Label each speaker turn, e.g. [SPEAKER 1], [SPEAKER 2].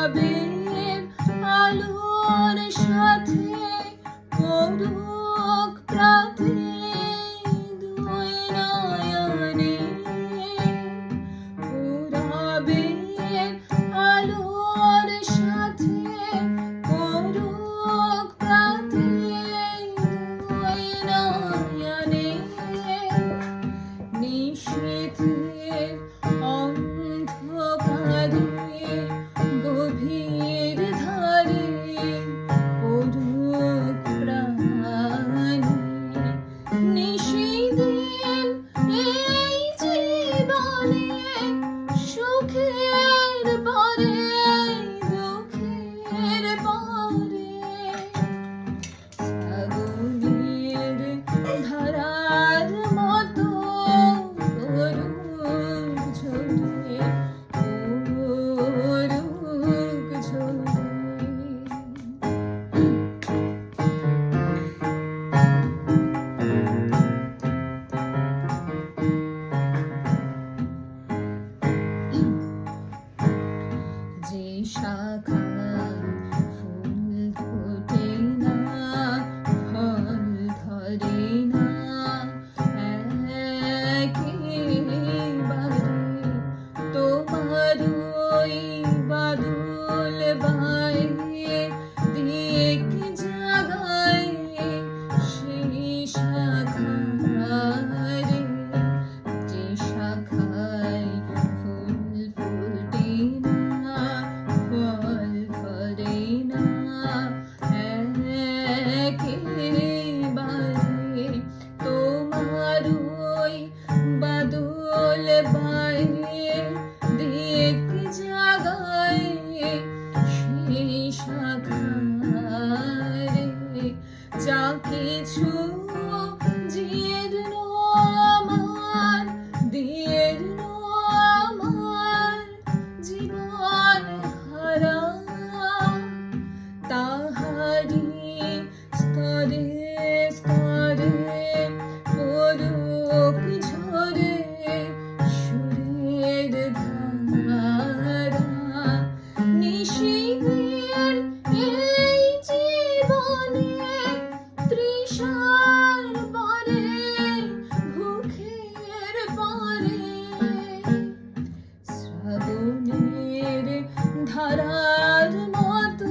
[SPEAKER 1] রাবের আলোর সাথে করুক প্রাতে দুই নয়নে রাবের আলোর সাথে করুক প্রাতে দুই নয়নে নিশীথের অন্ধকারে গভীর ধারে পড়ুক প্রাণে নিশীথের এই জীবনে সুখের পরে দুঃখের পরে আগুনের ধারার মতো করুক ঝরে করুক ঝরে যে শাখায় ফুল ফোটে না ফল ধরে না একেবারে তোমার ওই বাদল বাইরে দিক জাগায় সেই শাখারে যে শাখায় ফুল ফোটে না ফল ধরে না একেবারে তোমার ওই বাদল বাইরে দিক জাগায় সেই শাখারে যা কিছু জীর্ণ আমার দীর্ণ আমার জীবন হারা তাহারি স্তরে স্তরে পড়ুক ঝরে সুরের ধারা নিশীথের এই জীবনে তৃষার পরে ভুখের পরে শ্রাবণের ধারার মতো